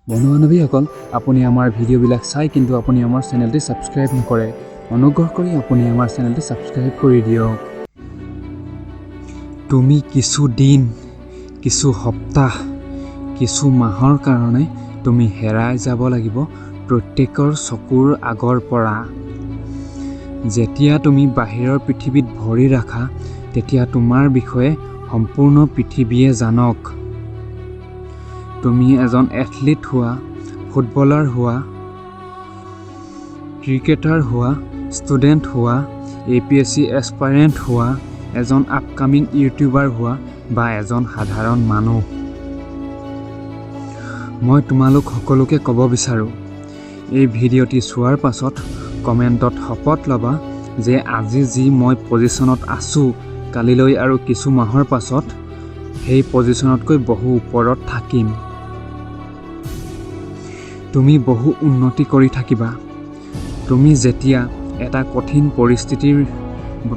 বন্ধু-বান্ধৱীসকল, আপুনি আমাৰ ভিডিঅ'বিলাক চাই কিন্তু আপুনি আমাৰ চেনেলটি ছাবস্ক্ৰাইব নকৰে। অনুগ্ৰহ কৰি আপুনি আমাৰ চেনেলটি ছাবস্ক্ৰাইব কৰি দিয়ক। তুমি কিছু দিন, কিছু সপ্তাহ, কিছু মাহৰ কাৰণে তুমি হেৰাই যাব লাগিব প্ৰত্যেকৰ চকুৰ আগৰ পৰা। যেতিয়া তুমি বাহিৰৰ পৃথিৱীত ভৰি ৰাখা, তেতিয়া তোমাৰ বিষয়ে সম্পূৰ্ণ পৃথিৱীয়ে জানক। তুমি এজন এথলীট হোৱা, ফুটবলাৰ হোৱা, ক্ৰিকেটাৰ হোৱা, ষ্টুডেণ্ট হোৱা, APSC এস্পাইৰেণ্ট হোৱা, এজন আপকামিং ইউটিউবাৰ হোৱা বা এজন সাধাৰণ মানুহ। মই তোমালোক সকলোকে ক'ব বিচাৰোঁ, এই ভিডিঅ'টি চোৱাৰ পাছত কমেণ্টত শপত ল'বা যে আজি যি মই পজিশ্যনত আছোঁ, কালিলৈ আৰু কিছু মাহৰ পাছত সেই পজিশ্যনতকৈ বহু ওপৰত থাকিম। তুমি বহু উন্নতি কৰি থাকিবা। তুমি যেতিয়া এটা কঠিন পৰিস্থিতিৰ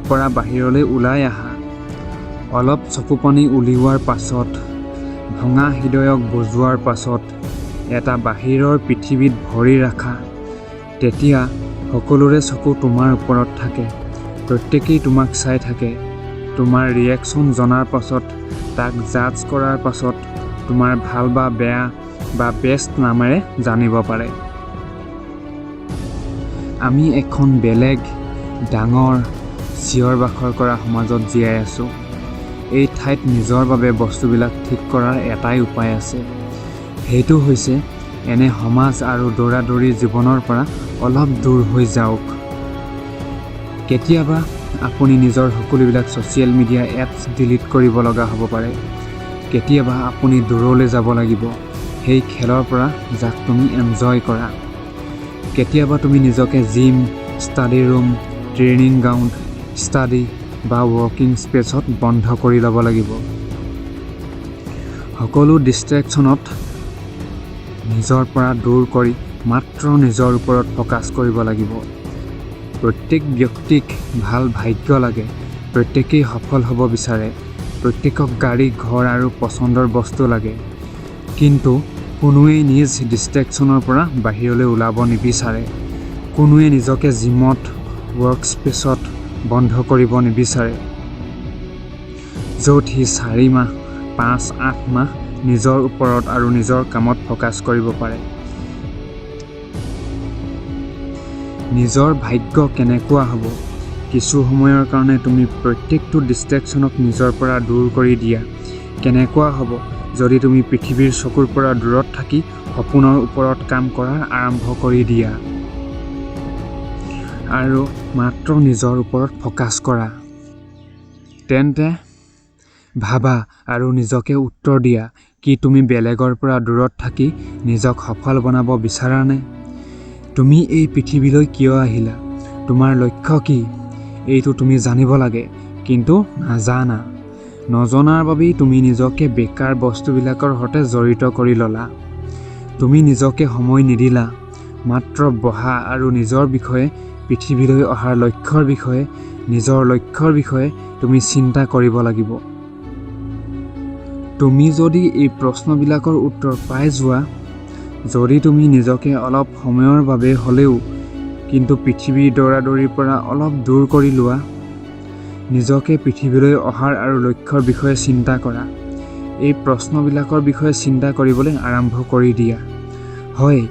পৰা বাহিৰলৈ ওলাই আহা, অলপ চকুপানী উলিওৱাৰ পাছত, ভঙা হৃদয়ক বুজোৱাৰ পাছত এটা বাহিৰৰ পৃথিৱীত ভৰি ৰাখা, তেতিয়া সকলোৰে চকু তোমাৰ ওপৰত থাকে। প্ৰত্যেকেই তোমাক চাই থাকে। তোমাৰ ৰিয়েকশ্যন জনাৰ পাছত, তাক জাজ কৰাৰ পাছত তোমাৰ ভাল বা বেয়া বা বেষ্ট নামেৰে জানিব পাৰে। আমি এখন বেলেগ, ডাঙৰ, চিঞৰ বাখৰ কৰা সমাজত জীয়াই আছোঁ। এই ঠাইত নিজৰ বাবে বস্তুবিলাক ঠিক কৰাৰ এটাই উপায় আছে। সেইটো হৈছে এনে সমাজ আৰু দৌৰা-দৌৰি জীৱনৰ পৰা অলপ দূৰ হৈ যাওক। কেতিয়াবা আপুনি নিজৰ সকলোবিলাক ছ'চিয়েল মিডিয়া এপছ ডিলিট কৰিব লগা হ'ব পাৰে। কেতিয়াবা আপুনি দূৰলৈ যাব লাগিব, সেই খেলৰ পৰা যাক তুমি এনজয় কৰা। কেতিয়াবা তুমি নিজকে gym, study room, training ground, study বা ৱৰ্কিং স্পেচত বন্ধ কৰি ল'ব লাগিব। সকলো ডিষ্ট্ৰেকশ্যনত নিজৰ পৰা দূৰ কৰি মাত্ৰ নিজৰ ওপৰত ফ'কাছ কৰিব লাগিব। প্ৰত্যেক ব্যক্তিক ভাল ভাগ্য লাগে। প্ৰত্যেকেই সফল হ'ব বিচাৰে। প্ৰত্যেকক গাড়ী, ঘৰ আৰু পচন্দৰ বস্তু লাগে। কিন্তু কোনোৱেই নিজ ডিষ্ট্ৰেকশ্যনৰ পৰা বাহিৰলৈ ওলাব নিবিচাৰে। কোনোৱে নিজকে জিমত, ৱৰ্ক স্পেচত বন্ধ কৰিব নিবিচাৰে, য'ত সি 4 মাহ, 5-8 মাহ নিজৰ ওপৰত আৰু নিজৰ কামত ফ'কাছ কৰিব পাৰে। নিজৰ ভাগ্য কেনেকুৱা হ'ব? কিছু সময়ৰ কাৰণে তুমি প্ৰত্যেকটো ডিষ্ট্ৰেকশ্যনক নিজৰ পৰা দূৰ কৰি দিয়া। কেনেকুৱা হ'ব যদি তুমি পৃথিৱীৰ চকুৰ পৰা দূৰত থাকি সপোনৰ ওপৰত কাম কৰা আৰম্ভ কৰি দিয়া আৰু মাত্ৰ নিজৰ ওপৰত ফ'কাছ কৰা? তেন্তে ভাবা আৰু নিজকে উত্তৰ দিয়া, কি তুমি বেলেগৰ পৰা দূৰত থাকি নিজক সফল বনাব বিচাৰানে? তুমি এই পৃথিৱীলৈ কিয় আহিলা? তোমাৰ লক্ষ্য কি? এইটো তুমি জানিব লাগে, কিন্তু নাজানা। নজনাৰ বাবেই তুমি নিজকে বেকাৰ বস্তুবিলাকৰ সৈতে জড়িত কৰি ল'লা। তুমি নিজকে সময় নিদিলা। মাত্ৰ বহা আৰু নিজৰ বিষয়ে, পৃথিৱীলৈ অহাৰ লক্ষ্যৰ বিষয়ে, নিজৰ লক্ষ্যৰ বিষয়ে তুমি চিন্তা কৰিব লাগিব। তুমি যদি এই প্ৰশ্নবিলাকৰ উত্তৰ পাই যোৱা, যদি তুমি নিজকে অলপ সময়ৰ বাবে হ'লেও কিন্তু পৃথিৱীৰ দৌৰা-দৌৰিৰ পৰা অলপ দূৰ কৰি লোৱা, নিজকে পৃথিৱীলৈ অহাৰ আৰু লক্ষ্যৰ বিষয়ে চিন্তা কৰা, এই প্ৰশ্নবিলাকৰ বিষয়ে চিন্তা কৰিবলৈ আৰম্ভ কৰি দিয়া। হয়,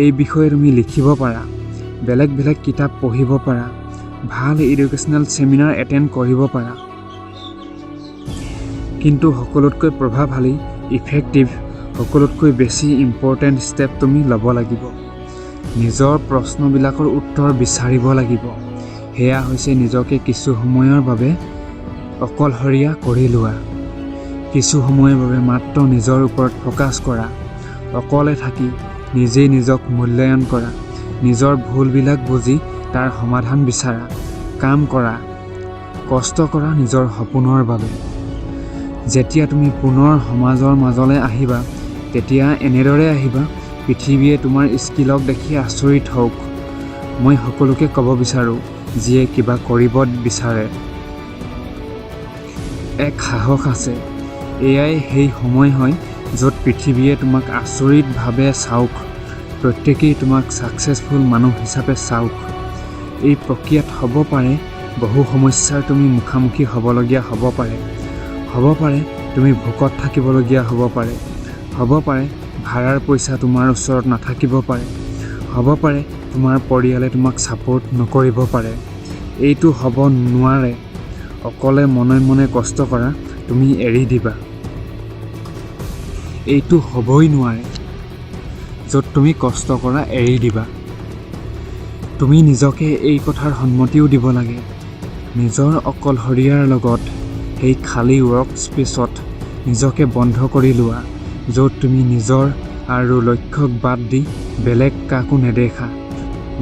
এই বিষয়ে তুমি লিখিব পাৰা, বেলেগ বেলেগ কিতাপ পঢ়িব পাৰা, ভাল এডুকেশ্যনেল ছেমিনাৰ এটেণ্ড কৰিব পাৰা। কিন্তু সকলোতকৈ প্ৰভাৱশালী, ইফেক্টিভ, সকলোতকৈ বেছি ইম্পৰ্টেণ্ট ষ্টেপ তুমি ল'ব লাগিব। নিজৰ প্ৰশ্নবিলাকৰ উত্তৰ বিচাৰিব লাগিব। সেয়া হৈছে নিজকে কিছু সময়ৰ বাবে অকলশৰীয়া কৰি লোৱা। কিছু সময়ৰ বাবে মাত্ৰ নিজৰ ওপৰত ফ'কাছ কৰা। অকলে থাকি নিজেই নিজক মূল্যায়ন কৰা। নিজৰ ভুলবিলাক বুজি তাৰ সমাধান বিচাৰা। কাম কৰা, কষ্ট কৰা নিজৰ সপোনৰ বাবে। যেতিয়া তুমি পুনৰ সমাজৰ মাজলৈ আহিবা, তেতিয়া এনেদৰে আহিবা, পৃথিৱীয়ে তোমাৰ স্কিলক দেখি আচৰিত হওক। মই সকলোকে ক'ব বিচাৰোঁ, যিয়ে কিবা কৰিব বিচাৰে, এক সাহস আছে। এয়াই সেই সময় হয় য'ত পৃথিৱীয়ে তোমাক আচৰিতভাৱে চাওক, প্ৰত্যেকেই তোমাক ছাকচেছফুল মানুহ হিচাপে চাওক। এই প্ৰক্ৰিয়াত হ'ব পাৰে বহু সমস্যাৰ তুমি মুখামুখি হ'বলগীয়া হ'ব পাৰে তুমি ভোকত থাকিবলগীয়া হ'ব পাৰে ভাড়াৰ পইচা তোমাৰ ওচৰত নাথাকিব পাৰে, হ'ব পাৰে তোমাৰ পৰিয়ালে তোমাক ছাপোৰ্ট নকৰিব পাৰে। এইটো হ'ব নোৱাৰে। অকলে মনে মনে কষ্ট কৰা তুমি এৰি দিবা। এইটো হ'বই নোৱাৰে য'ত তুমি কষ্ট কৰা এৰি দিবা। তুমি নিজকে এই কথাৰ সন্মতিও দিব লাগে। নিজৰ অকলশৰীয়াৰ লগত সেই খালী ৱৰ্ক স্পেচত নিজকে বন্ধ কৰি লোৱা, য'ত তুমি নিজৰ আৰু লক্ষ্যক বাদ দি বেলেগ কাকো নেদেখা,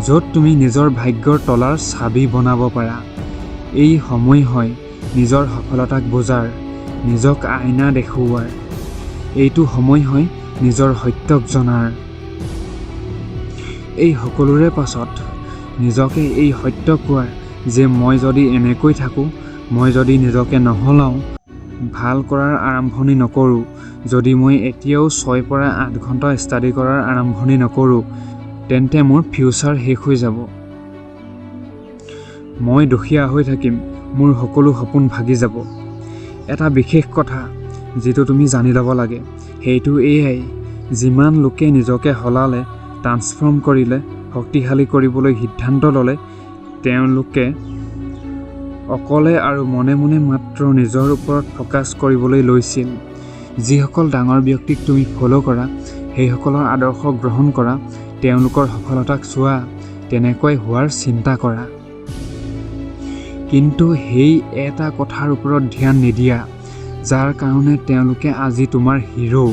য'ত তুমি নিজৰ ভাগ্যৰ তলাৰ চাবি বনাব পাৰা। এই সময় হয় নিজৰ সফলতাক বুজাৰ, নিজক আইনা দেখুওৱাৰ। এইটো সময় হয় নিজৰ সত্যক জনাৰ। এই সকলোৰে পাছত নিজকে এই সত্য কোৱাৰ যে মই যদি এনেকৈ থাকোঁ, মই যদি নিজকে নহলাওঁ, ভাল কৰাৰ আৰম্ভণি নকৰোঁ, যদি মই এতিয়াও 6 পৰা 8 ঘণ্টা ষ্টাডি কৰাৰ আৰম্ভণি নকৰোঁ, তেন্তে মোৰ ফিউচাৰ শেষ হৈ যাব। মই দুখীয়া হৈ থাকিম, মোৰ সকলো সপোন ভাগি যাব। এটা বিশেষ কথা যিটো তুমি জানি ল'ব লাগে, সেইটো এয়াই, যিমান লোকে নিজকে সলালে, ট্ৰান্সফৰ্ম কৰিলে, শক্তিশালী কৰিবলৈ সিদ্ধান্ত ল'লে, তেওঁলোকে অকলে আৰু মনে মনে মাত্ৰ নিজৰ ওপৰত ফ'কাছ কৰিবলৈ লৈছিল। যিসকল ডাঙৰ ব্যক্তিক তুমি ফ'ল' কৰা, সেইসকলৰ আদৰ্শ গ্ৰহণ কৰা, তেওঁলোকৰ সফলতাক চোৱা, তেনেকৈ হোৱাৰ চিন্তা কৰা। কিন্তু সেই এটা কথাৰ ওপৰত ধ্যান নিদিয়া, যাৰ কাৰণে তেওঁলোকে আজি তোমাৰ হিৰো।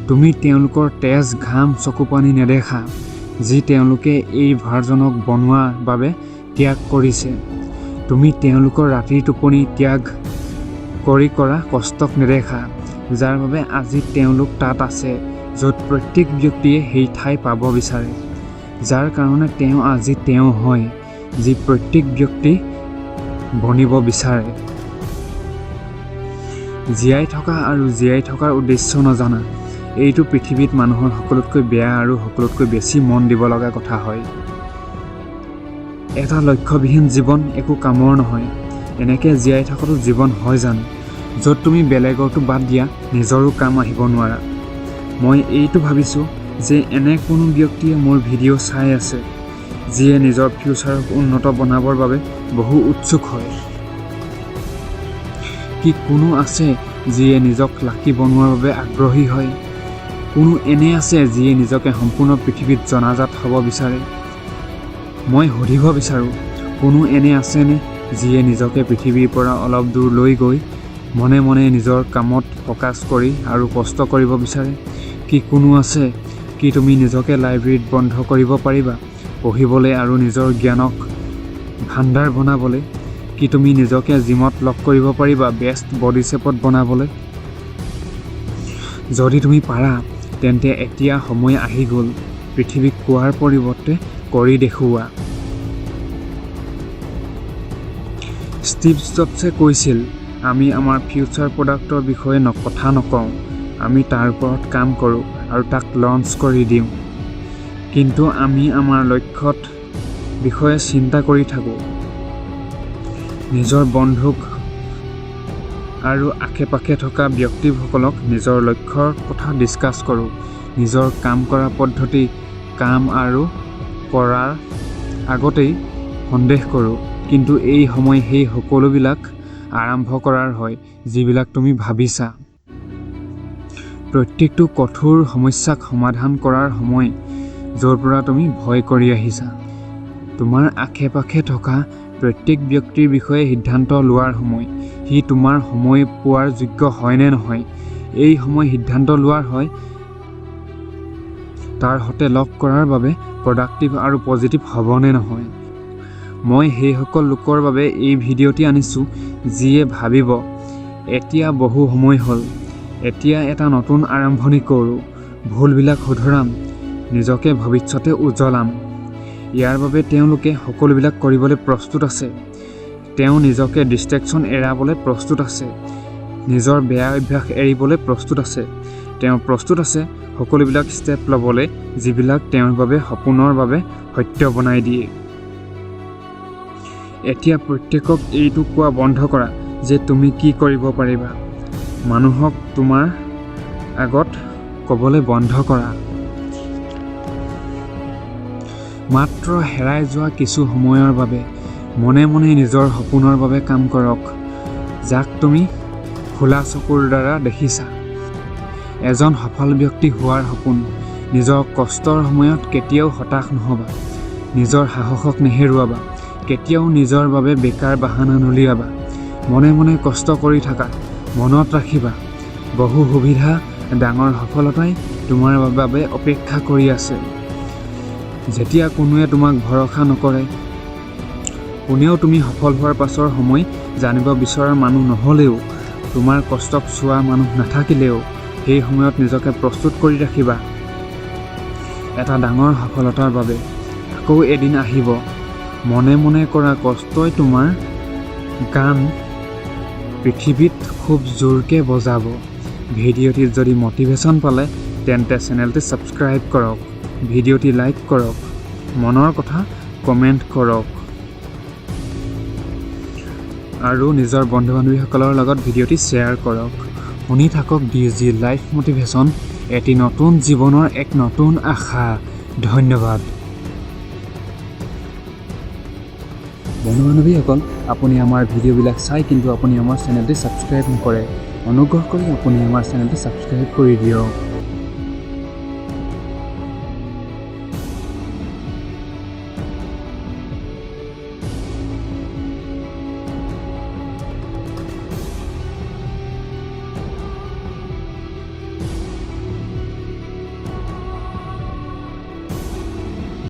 তুমি তেওঁলোকৰ তেজ, ঘাম, চকুপানী নেদেখা, যি তেওঁলোকে এই ভাৰ্জনক বনোৱাৰ বাবে ত্যাগ কৰিছে। তুমি তেওঁলোকৰ ৰাতিৰ টোপনি ত্যাগ কৰি কৰা কষ্টক নেদেখা, যাৰ বাবে আজি তেওঁলোক তাত আছে, য'ত প্ৰত্যেক ব্যক্তিয়ে সেই ঠাই পাব বিচাৰে, যাৰ কাৰণে তেওঁ আজি তেওঁ হয়, যি প্ৰত্যেক ব্যক্তি বনিব বিচাৰে। জীয়াই থকা আৰু জীয়াই থকাৰ উদ্দেশ্য নজনা, এইটো পৃথিৱীত মানুহৰ সকলোতকৈ বেয়া আৰু সকলোতকৈ বেছি মন দিব লগা কথা হয়। এটা লক্ষ্যবিহীন জীৱন একো কামৰ নহয়। এনেকৈ জীয়াই থকাটো জীৱন হয় জানো, য'ত তুমি বেলেগৰটো বাদ দিয়া নিজৰো কাম আহিব নোৱাৰা? মই এইটো ভাবিছোঁ যে এনে কোনো ব্যক্তিয়ে মোৰ ভিডিঅ' চাই আছে, যিয়ে নিজৰ ফিউচাৰক উন্নত বনাবৰ বাবে বহু উৎসুক হয়। কি কোনো আছে যিয়ে নিজক লাকি বনোৱাৰ বাবে আগ্ৰহী হয়? কোনো এনে আছে যিয়ে নিজকে সম্পূৰ্ণ পৃথিৱীত জনাজাত হ'ব বিচাৰে? মই সুধিব বিচাৰোঁ, কোনো এনে আছেনে যিয়ে নিজকে পৃথিৱীৰ পৰা অলপ দূৰ লৈ গৈ মনে মনে নিজৰ কামত ফ'কাছ কৰি আৰু কষ্ট কৰিব বিচাৰে? কি কোনো আছে? কি তুমি নিজকে লাইব্ৰেৰীত বন্ধ কৰিব পাৰিবা পঢ়িবলৈ আৰু নিজৰ জ্ঞানক ভাণ্ডাৰ বনাবলৈ? কি তুমি নিজকে জিমত লগ কৰিব পাৰিবা বেষ্ট বডি শ্বেপত বনাবলৈ? যদি তুমি পাৰা, তেন্তে এতিয়া সময় আহি গ'ল পৃথিৱীক কোৱাৰ পৰিৱৰ্তে কৰি দেখুওৱা। ষ্টিভ জবছে কৈছিল, আমি আমাৰ ফিউচাৰ প্ৰডাক্টৰ বিষয়ে কথা নকওঁ, আমি তাৰ ওপৰত কাম কৰোঁ আৰু তাক লঞ্চ কৰি দিওঁ। কিন্তু আমি আমাৰ লক্ষ্যত বিষয়ে চিন্তা কৰি থাকোঁ। নিজৰ বন্ধুক আৰু আশে পাশে থকা ব্যক্তিসকলক নিজৰ লক্ষ্যৰ কথা ডিছকাছ কৰোঁ। নিজৰ কাম কৰা পদ্ধতি, কাম আৰু কৰাৰ আগতেই সন্দেহ কৰোঁ। কিন্তু এই সময় সেই সকলোবিলাক আৰম্ভ কৰাৰ হয় যিবিলাক তুমি ভাবিছা। প্ৰত্যেকটো কঠোৰ সমস্যাক সমাধান কৰাৰ সময়, য'ৰ পৰা তুমি ভয় কৰি আহিছা। তোমাৰ আশে পাশে থকা প্ৰত্যেক ব্যক্তিৰ বিষয়ে সিদ্ধান্ত লোৱাৰ সময়, সি তোমাৰ সময় পোৱাৰ যোগ্য হয়নে নহয়। এই সময় সিদ্ধান্ত লোৱাৰ হয় তাৰ সৈতে লগ কৰাৰ বাবে প্ৰডাক্টিভ আৰু পজিটিভ হ'বনে নহয়। মই সেইসকল লোকৰ বাবে এই ভিডিঅ'টি আনিছোঁ যিয়ে ভাবিব, এতিয়া বহু সময় হ'ল, এতিয়া এটা নতুন আৰম্ভণি কৰোঁ, ভুলবিলাক শুধৰাম, নিজকে ভৱিষ্যতে উজ্বলাম। ইয়াৰ বাবে তেওঁলোকে সকলোবিলাক কৰিবলৈ প্ৰস্তুত আছে। তেওঁ নিজকে ডিষ্ট্ৰেকশ্যন এৰাবলৈ প্ৰস্তুত আছে, নিজৰ বেয়া অভ্যাস এৰিবলৈ প্ৰস্তুত আছে, তেওঁ প্ৰস্তুত আছে সকলোবিলাক ষ্টেপ ল'বলৈ যিবিলাক তেওঁৰ বাবে সপোনৰ বাবে সত্য বনাই দিয়ে। এতিয়া প্ৰত্যেকক এইটো কোৱা বন্ধ কৰা যে তুমি কি কৰিব পাৰিবা। মানুহক তোমাৰ আগত ক'বলৈ বন্ধ কৰা। মাত্ৰ হেৰাই যোৱা কিছু সময়ৰ বাবে মনে মনে নিজৰ সপোনৰ বাবে কাম কৰক, যাক তুমি খোলা চকুৰ দ্বাৰা দেখিছা। এজন সফল ব্যক্তি হোৱাৰ সপোন। নিজৰ কষ্টৰ সময়ত কেতিয়াও হতাশ নহ'বা, নিজৰ সাহসক নেহেৰুৱাবা, কেতিয়াও নিজৰ বাবে বেকাৰ বাহানা নুলিয়াবা। মনে মনে কষ্ট কৰি থাকা। মনত ৰাখিবা, বহু সুবিধা, ডাঙৰ সফলতাই তোমাৰ বাবে অপেক্ষা কৰি আছে। যেতিয়া কোনোৱে তোমাক ভৰসা নকৰে, কোনেও তুমি সফল হোৱাৰ পাছৰ সময় জানিব বিচৰা মানুহ নহ'লেও, তোমাৰ কষ্টক চোৱা মানুহ নাথাকিলেও, সেই সময়ত নিজকে প্ৰস্তুত কৰি ৰাখিবা এটা ডাঙৰ সফলতাৰ বাবে। আকৌ এদিন আহিব। মনে মনে কৰা কষ্টই তোমাৰ গান পৃথিৱীত খুব জোৰকৈ বজাব। ভিডিঅ'টিত যদি মটিভেশ্যন পালে তেন্তে চেনেলটি ছাবস্ক্ৰাইব কৰক, ভিডিঅ'টি লাইক কৰক, মনৰ কথা কমেণ্ট কৰক আৰু নিজৰ বন্ধু বান্ধৱীসকলৰ লগত ভিডিঅ'টি শ্বেয়াৰ কৰক। শুনি থাকক D.G লাইফ মটিভেশ্যন, এটি নতুন জীৱনৰ এক নতুন আশা। ধন্যবাদ। বন্ধু বান্ধৱীসকল, আপুনি আমাৰ ভিডিঅ'বিলাক চাই কিন্তু আপুনি আমাৰ চেনেলটি ছাবস্ক্ৰাইব নকৰে। অনুগ্ৰহ কৰি আপুনি আমাৰ চেনেলটি ছাবস্ক্ৰাইব কৰি দিয়ক।